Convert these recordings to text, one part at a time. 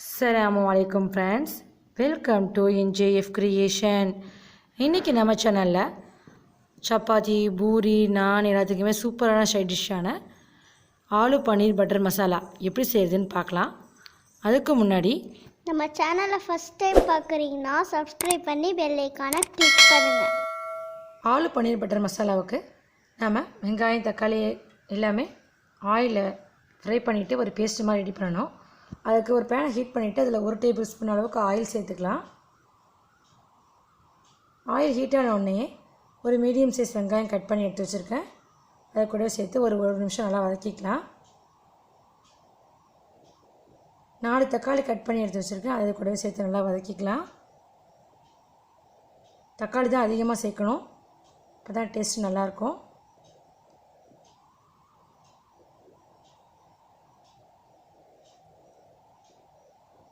Assalamualaikum friends, welcome to NJF Creation. இன்றைக்கி நம்ம சேனலில் சப்பாத்தி பூரி நான் எல்லாத்துக்குமே சூப்பரான சைட் டிஷ்ஷான ஆலு பன்னீர் பட்டர் மசாலா எப்படி செய்கிறதுன்னு பார்க்கலாம். அதுக்கு முன்னாடி நம்ம சேனலை ஃபஸ்ட் டைம் பார்க்குறீங்கன்னா சப்ஸ்கிரைப் பண்ணி பெல் ஐக்கானை கிளிக் பண்ணுங்கள். ஆலு பன்னீர் பட்டர் மசாலாவுக்கு நம்ம வெங்காயம் தக்காளி எல்லாமே ஆயிலில் ஃப்ரை பண்ணிவிட்டு ஒரு பேஸ்ட் மாதிரி ரெடி பண்ணணும். அதுக்கு ஒரு பேனை ஹீட் பண்ணிவிட்டு அதில் 1 டேபிள் ஸ்பூன் அளவுக்கு ஆயில் சேர்த்துக்கலாம். ஆயில் ஹீட் ஆன உடனே ஒரு மீடியம் சைஸ் வெங்காயம் கட் பண்ணி எடுத்து வச்சுருக்கேன். அதை கூட சேர்த்து ஒரு நிமிஷம் நல்லா வதக்கிக்கலாம். 4 தக்காளி கட் பண்ணி எடுத்து வச்சுருக்கேன். அதை கூடவே சேர்த்து நல்லா வதக்கிக்கலாம். தக்காளி தான் அதிகமாக சேர்க்கணும், அப்போ தான் டேஸ்ட் நல்லாயிருக்கும்.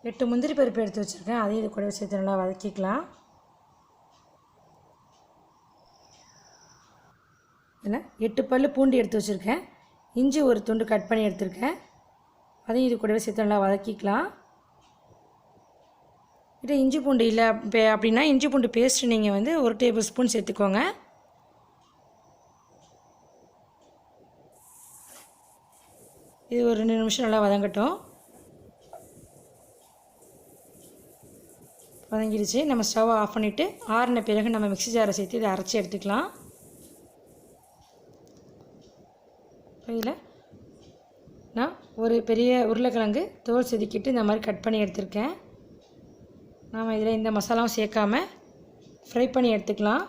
எட்டு முந்திரி பருப்பு எடுத்து வச்சுருக்கேன், அதையும் இது கூட சேர்த்து நல்லா வதக்கிக்கலாம். இதில் 8 பல் பூண்டு எடுத்து வச்சுருக்கேன், இஞ்சி ஒரு துண்டு கட் பண்ணி எடுத்துருக்கேன், அதையும் இது கூடவே சேர்த்து நல்லா வதக்கிக்கலாம். இது இஞ்சி பூண்டு இல்லை அப்படின்னா இஞ்சி பூண்டு பேஸ்ட்டு நீங்கள் 1 டேபிள் ஸ்பூன் சேர்த்துக்கோங்க. இது ஒரு 2 நிமிஷம் நல்லா வதங்கட்டும். வதங்கிடுச்சு. நம்ம ஸ்டவ் ஆஃப் பண்ணிவிட்டு ஆறின பிறகு நம்ம மிக்ஸி ஜாரை சேர்த்து இதை அரைச்சி எடுத்துக்கலாம். இதில் நான் ஒரு பெரிய உருளைக்கிழங்கு தோல் செதுக்கிட்டு இந்த மாதிரி கட் பண்ணி எடுத்துருக்கேன். நாம் இதில் இந்த மசாலாவும் சேர்க்காம ஃப்ரை பண்ணி எடுத்துக்கலாம்.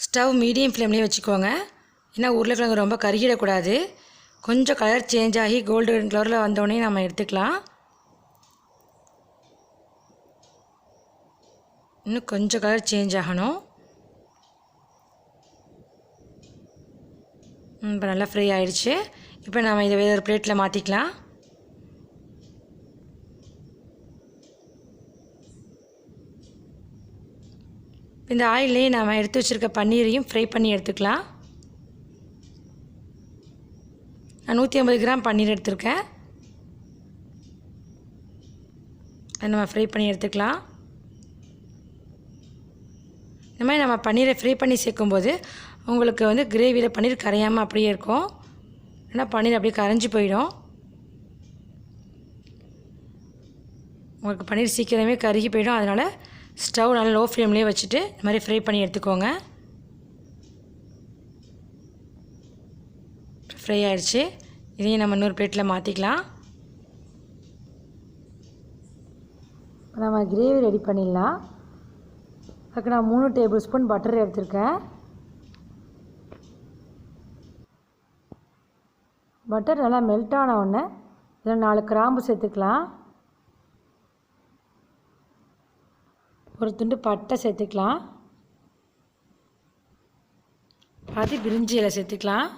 ஸ்டவ் மீடியம் ஃப்ளேம்லேயே வச்சுக்கோங்க, ஏன்னா உருளைக்கிழங்கு ரொம்ப கருகிடக்கூடாது. கொஞ்சம் கலர் சேஞ்ச் ஆகி கோல்டன் கலரில் வந்தோடனே நம்ம எடுத்துக்கலாம். இன்னும் கொஞ்சம் கலர் சேஞ்ச் ஆகணும். இப்போ நல்லா ஃப்ரை ஆகிடுச்சு. இப்போ நம்ம இதை வேறு ஒரு பிளேட்டில் மாற்றிக்கலாம். இந்த ஆயிலே நாம் எடுத்து வச்சுருக்க பன்னீரையும் ஃப்ரை பண்ணி எடுத்துக்கலாம். நான் 150 கிராம் பன்னீர் எடுத்திருக்கேன், அதை நம்ம ஃப்ரை பண்ணி எடுத்துக்கலாம். இந்த மாதிரி நம்ம பன்னீரை ஃப்ரை பண்ணி சேர்க்கும்போது உங்களுக்கு கிரேவியில் பன்னீர் கரையாமல் அப்படியே இருக்கும், ஏன்னா பன்னீர் அப்படியே கரைஞ்சி போயிடும். உங்களுக்கு பன்னீர் சீக்கிரமே கருகி போயிடும். அதனால் ஸ்டவ் நல்லா லோ ஃப்ளேம்லேயே வச்சுட்டு இந்த மாதிரி ஃப்ரை பண்ணி எடுத்துக்கோங்க. ஃப்ரை ஆகிடுச்சு. இதையும் நம்ம இன்னொரு பிளேட்டில் மாற்றிக்கலாம். நம்ம கிரேவி ரெடி பண்ணிடலாம். அதுக்கு நான் 3 டேபிள் ஸ்பூன் பட்டர் எடுத்திருக்கேன். பட்டர் நல்லா மெல்ட் ஆன உடனே இதில் 4 கிராம்பு சேர்த்துக்கலாம், ஒரு துண்டு பட்டை சேர்த்துக்கலாம், பாதி பிரிஞ்சி இலை சேர்த்துக்கலாம்,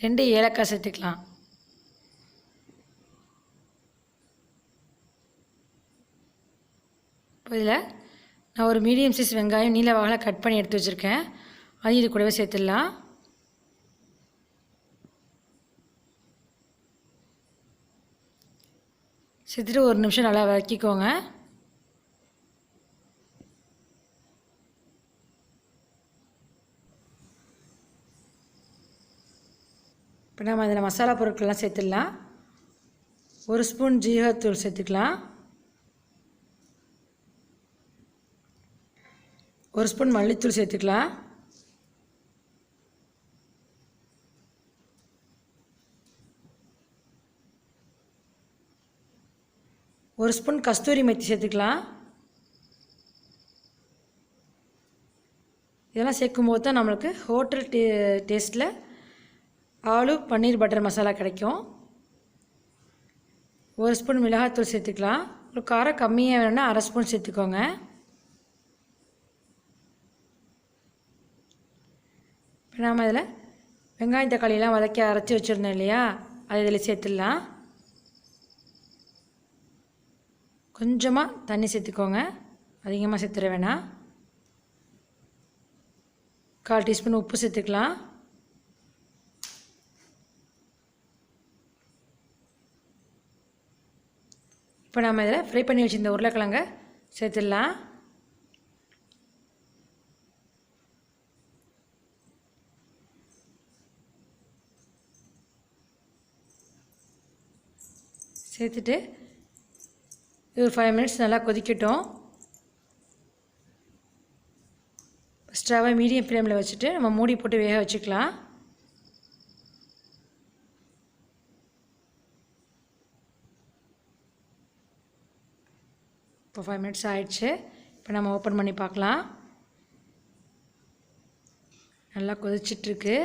ரெண்டு ஏலக்காய் சேர்த்துக்கலாம். இப்போ இதில் நான் ஒரு மீடியம் சைஸ் வெங்காயம் நீல வாகலை கட் பண்ணி எடுத்து வச்சுருக்கேன், அதையும் இது கூடவே சேர்த்துடலாம். சேர்த்துட்டு ஒரு நிமிஷம் நல்லா வதக்கிக்கோங்க. இப்போ நம்ம அதில் மசாலா பொருட்கள்லாம் சேர்த்துடலாம். 1 ஸ்பூன் ஜீரகத்தூள் சேர்த்துக்கலாம், 1 ஸ்பூன் மல்லித்தூள் சேர்த்துக்கலாம், 1 ஸ்பூன் கஸ்தூரி மெத்தி சேர்த்துக்கலாம். இதெல்லாம் சேர்க்கும்போது தான் நம்மளுக்கு ஹோட்டல் டேஸ்ட்டில் ஆலு பன்னீர் பட்டர் மசாலா கிடைக்கும். 1 ஸ்பூன் மிளகாத்தூள் சேர்த்துக்கலாம். ஒரு காரம் கம்மியாக வேணும்னா 1/2 ஸ்பூன் சேர்த்துக்கோங்க. இப்போ நாம் இதில் வெங்காயம் தக்காளியெல்லாம் வதக்கி அரைச்சி வச்சுருந்தோம் இல்லையா, அது இதில் சேர்த்துடலாம். கொஞ்சமாக தண்ணி சேர்த்துக்கோங்க, அதிகமாக சேர்த்துட வேணாம். 1/4 டீஸ்பூன் உப்பு சேர்த்துக்கலாம். இப்போ நம்ம இதில் ஃப்ரை பண்ணி வச்சுருந்த உருளைக்கிழங்க சேர்த்துடலாம். சேர்த்துட்டு இது ஒரு 5 மினிட்ஸ் நல்லா கொதிக்கட்டும். ஸ்டவ்வை மீடியம் ஃப்ளேமில் வச்சுட்டு நம்ம மூடி போட்டு வேக வச்சுக்கலாம். இப்போ 5 மினிட்ஸ் ஆயிடுச்சு. இப்போ நம்ம ஓப்பன் பண்ணி பார்க்கலாம். நல்லா கொதிச்சிட்ருக்கு.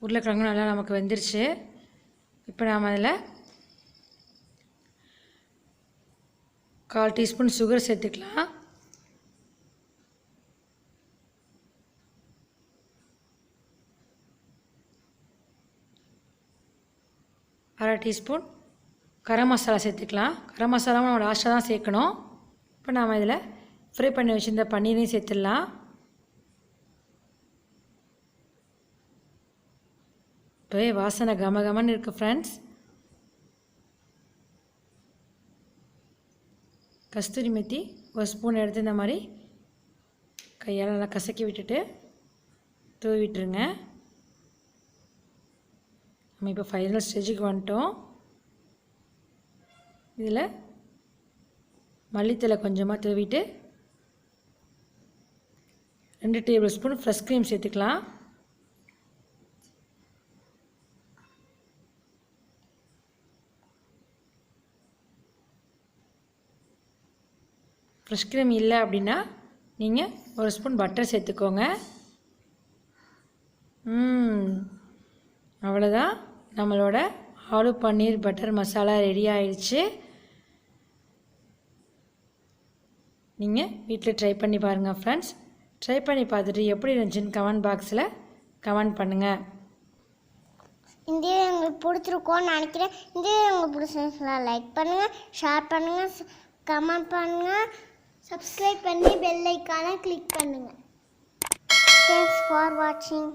உருளைக்கிழங்கு நல்லா நமக்கு வெந்துருச்சு. இப்போ நாம் அதில் 1/4 டீஸ்பூன் சுகர் சேர்த்துக்கலாம். அரை டீஸ்பூன் கரம் மசாலா சேர்த்துக்கலாம். கரம் மசாலாவும் நம்ம லாஸ்ட்டாக தான் சேர்க்கணும். இப்போ நாம் இதில் ஃப்ரை பண்ணி வச்சுருந்த பன்னீரையும் சேர்த்துடலாம். இப்போவே வாசனை கமகமன்னு இருக்குது ஃப்ரெண்ட்ஸ். கஸ்தூரி மெத்தி ஒரு ஸ்பூன் எடுத்து இந்த மாதிரி கையால் நல்லா கசக்கி விட்டுட்டு தூவி விட்டுருங்க. நம்ம இப்போ ஃபைனல் ஸ்டேஜுக்கு வந்துட்டோம். இதில் மல்லித்தலை கொஞ்சமாக தூவிட்டு 2 டேபிள் ஸ்பூன் ஃப்ரெஷ் க்ரீம் சேர்த்துக்கலாம். ஃப்ரெஷ் க்ரீம் இல்லை அப்படின்னா நீங்கள் 1 ஸ்பூன் பட்டர் சேர்த்துக்கோங்க. அவ்வளோதான், நம்மளோட ஆலு பன்னீர் பட்டர் மசாலா ரெடி ஆயிடுச்சு. நீங்கள் வீட்டில் ட்ரை பண்ணி பாருங்கள் ஃப்ரெண்ட்ஸ். ட்ரை பண்ணி பார்த்துட்டு எப்படி இருந்துச்சுன்னு கமெண்ட் பாக்ஸில் கமெண்ட் பண்ணுங்கள். இந்த உங்களுக்கு பிடிச்சிருக்கோன்னு நினைக்கிறேன். இந்த உங்களுக்கு பிடிச்சிருந்துச்சுன்னா லைக் பண்ணுங்கள், ஷேர் பண்ணுங்கள், கமெண்ட் பண்ணுங்கள், சப்ஸ்கிரைப் பண்ணி பெல் ஐக்கானை கிளிக் பண்ணுங்கள். தேங்க்ஸ் ஃபார் வாட்சிங்.